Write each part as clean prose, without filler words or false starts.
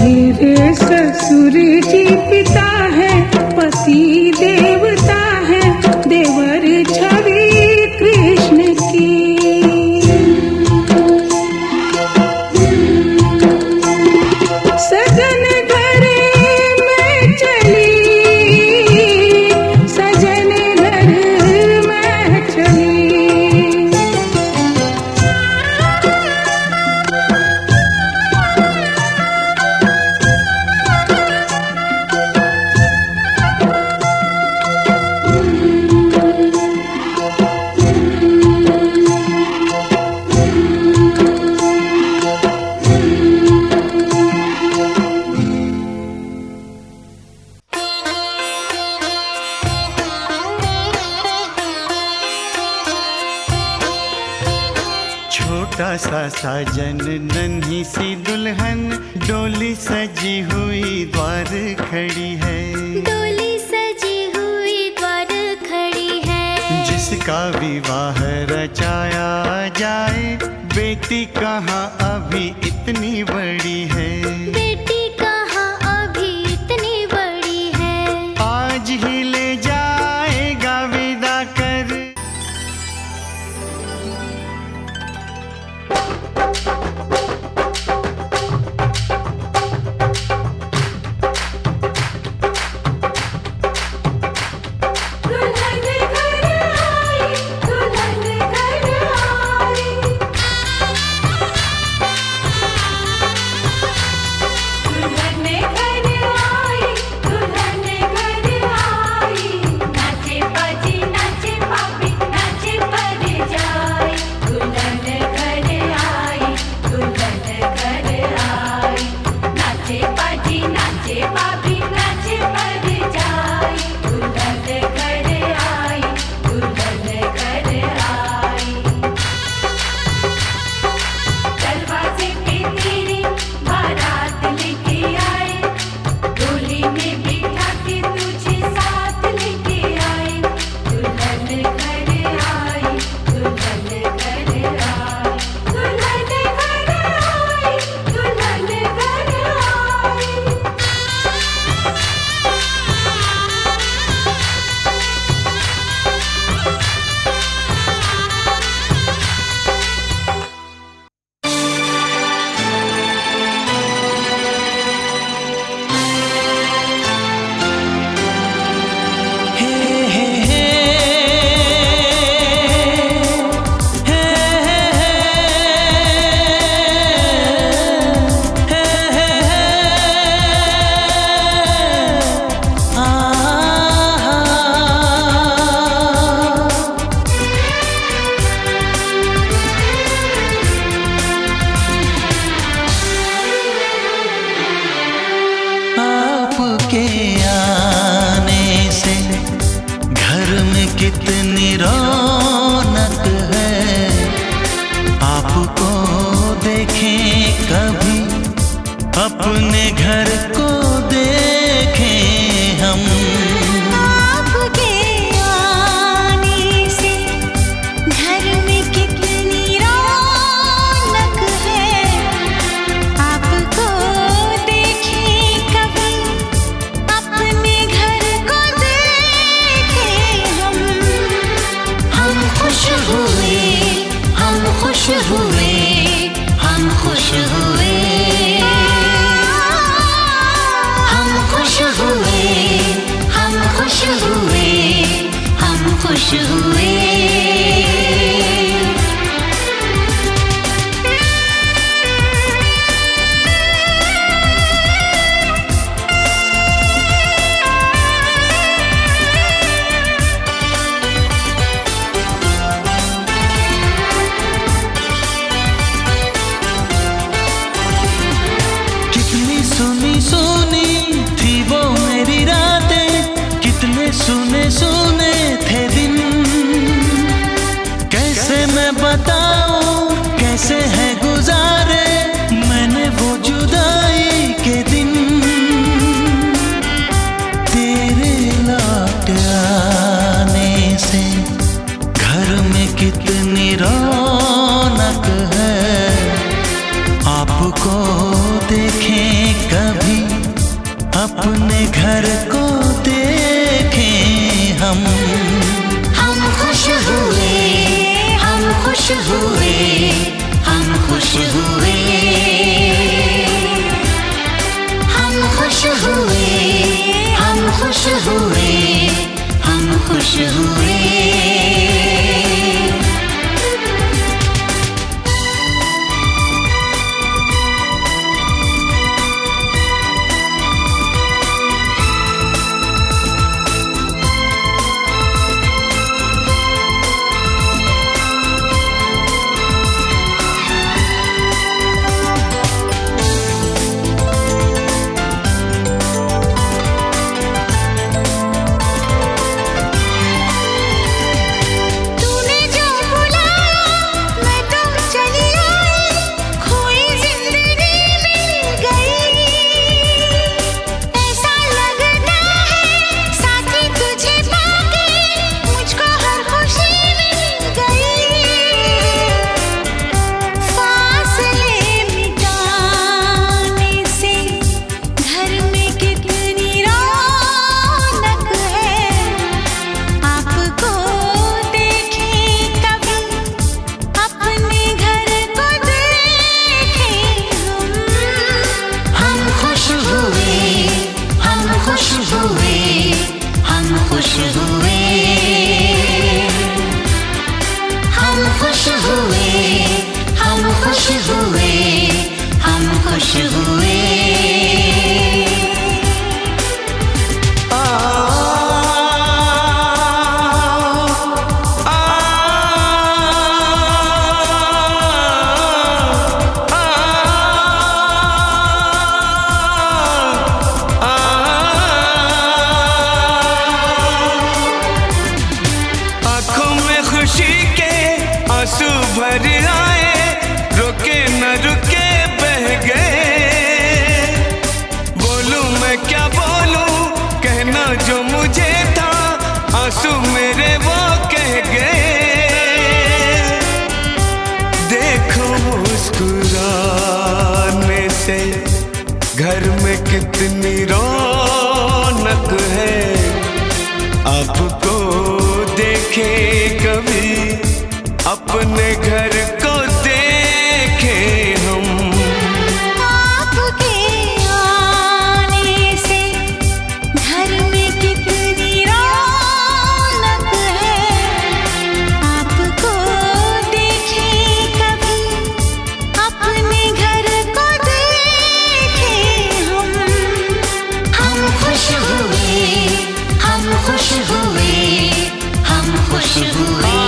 मेरे ससुर जी पिता है, पति देवता है, देवर छवि कृष्ण की। सजन घर में चली, सजन घर में चली। छोटा सा साजन नन्ही सी दुल्हन, डोली सजी हुई द्वार खड़ी है। डोली सजी हुई द्वार खड़ी है। जिसका विवाह रचाया जाए, बेटी कहाँ अभी इतनी बड़ी है। बेटी कहाँ अभी इतनी बड़ी है। आज ही ले जाएगा विदा कर। कितनी रौनक है, आपको देखें कभी अपने घर को देखें हम। आपके आने से घर में कितनी रौनक है, आपको देखें कभी अपने घर को देखें हम। हम खुश हुए, हम खुश हुए, हम खुश हुए। अपने घर को देखें हम खुश हुए, हम खुश हुए, हम खुश हुए, हम खुश हुए, हम खुश हुए, हम खुश हुए। भर आए, रुके न रुके बह गए। बोलूं मैं क्या बोलूं, कहना जो मुझे था, आंसू मेरे वो कह गए। देखो मुस्कुराने से घर में कितनी रौनक है। आपको देखे कभी अपने घर को देखे हम। आपके आने से घर में कितनी रौनक है। आपको देखे कभी अपने घर को देखे हम। हम खुश हुए, हम खुश हुए, हम खुश हुए।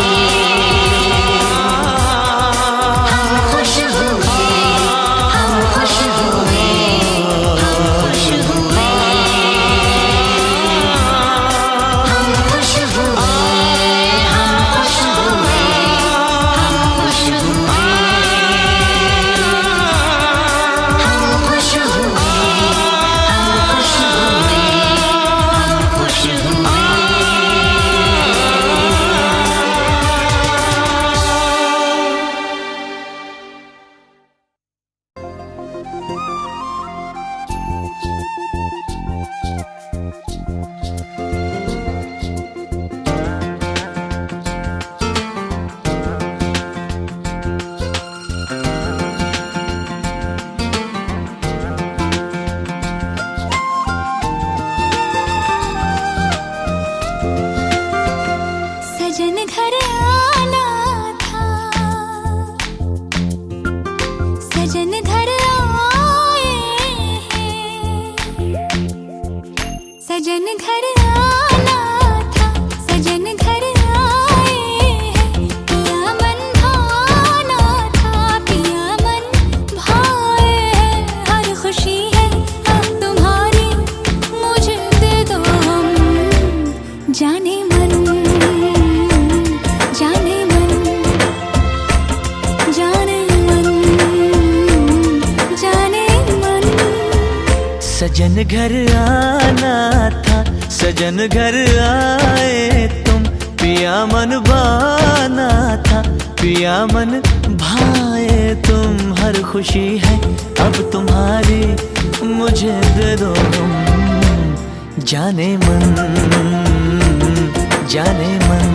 सजन घर आना था, सजन घर आए हैं। पिया मन भाना था, पिया मन भाए हैं। हर खुशी है अब तुम्हारी, मुझे दे दो हम। जाने मन, जाने मन, जाने मन, जाने मन। सजन घर आना था, सजन घर आए तुम। पिया मन भाना था, पिया मन भाए तुम। हर खुशी है अब तुम्हारी, मुझे दे दो तुम। जाने मन, जाने मन,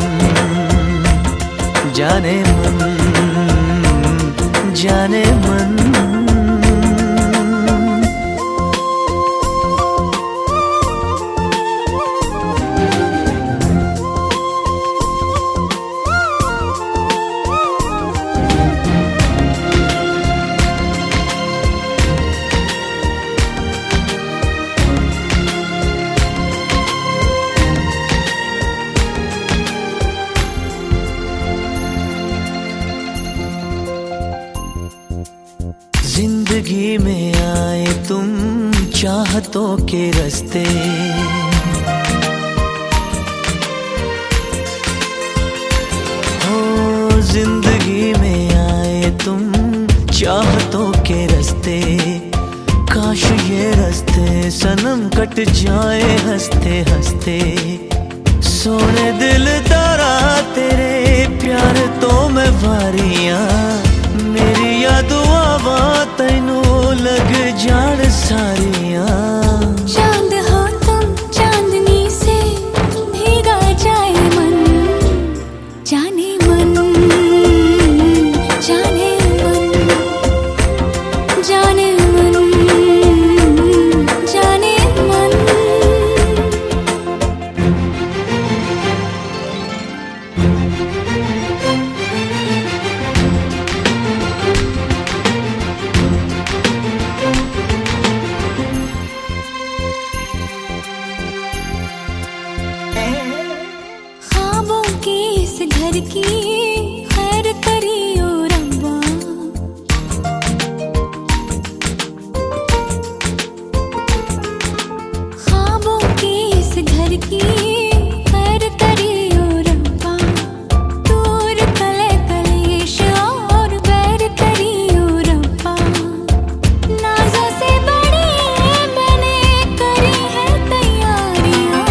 जाने मन, जाने मन। जिंदगी में आए तुम चाहतों के रास्ते, हो जिंदगी में आए तुम चाहतों के रास्ते। काश ये रास्ते सनम कट जाए हंसते हंसते। सोने दिलदारा तेरे प्यार तो मैं वारियां, मेरी दुआवा तैनू लग जान सारियां। चांद हो तुम चांदनी से भीगा जाए मन, जाने मन, जाने मन, जाने मन, जाने मन। ख्वाबों के इस घर की खैर करियो रब्बा, ख्वाबों के इस घर की खैर करियो रब्बा। दूर कले कलेश और बैर करियो रब्बा। नाज़ों से बड़ी मैंने करी है तैयारियां,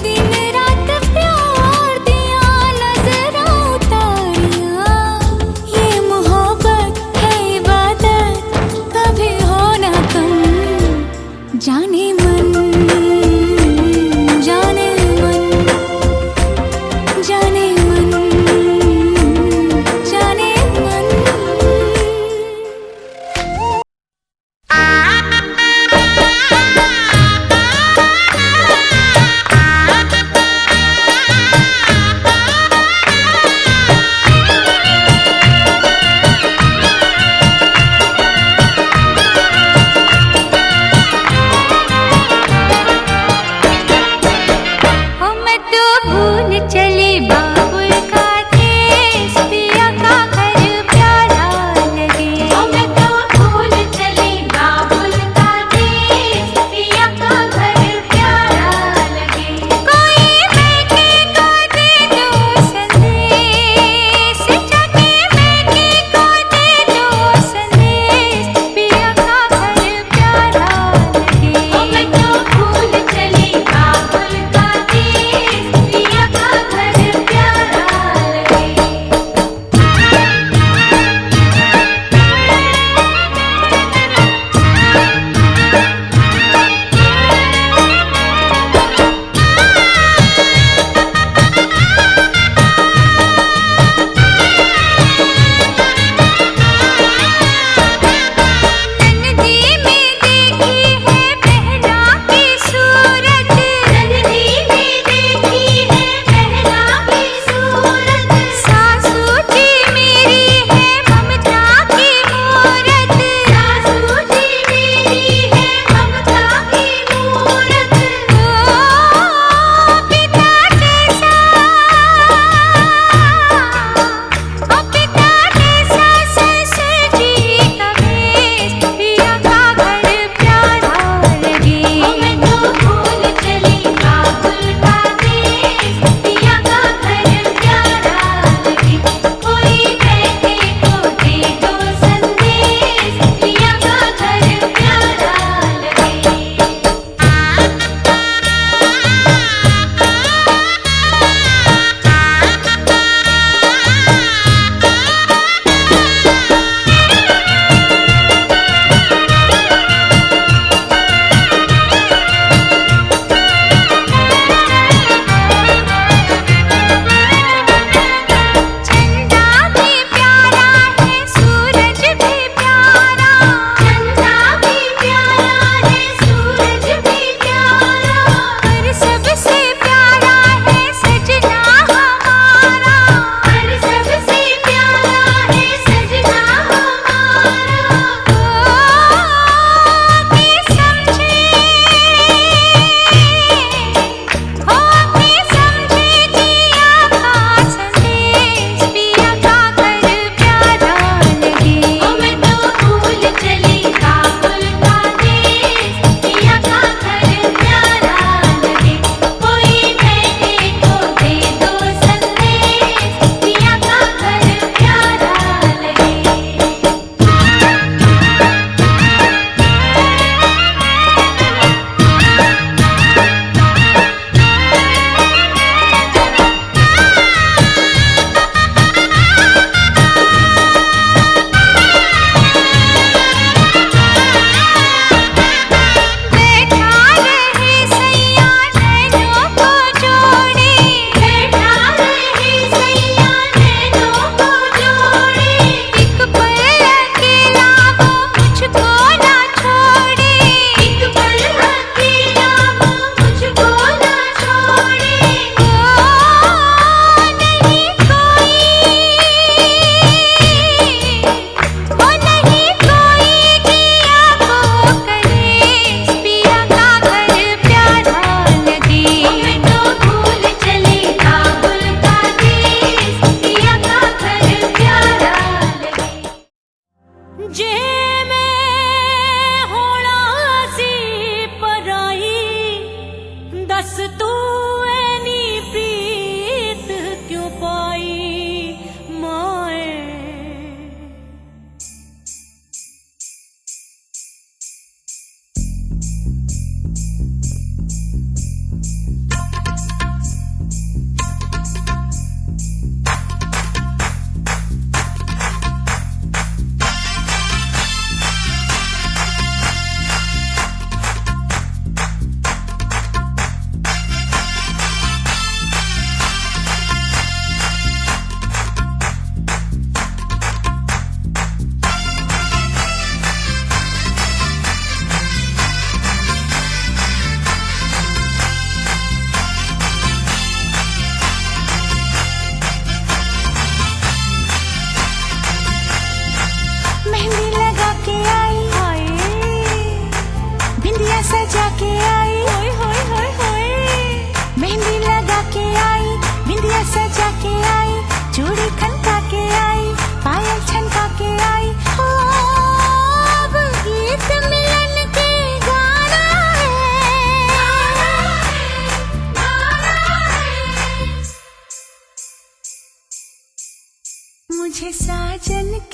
दिन रात प्यार दिया नजरा उतारियां। ये मोहब्बत है इबादत कभी हो ना कम, जाने मन, जाने मन, जाने मन, जाने मन।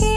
के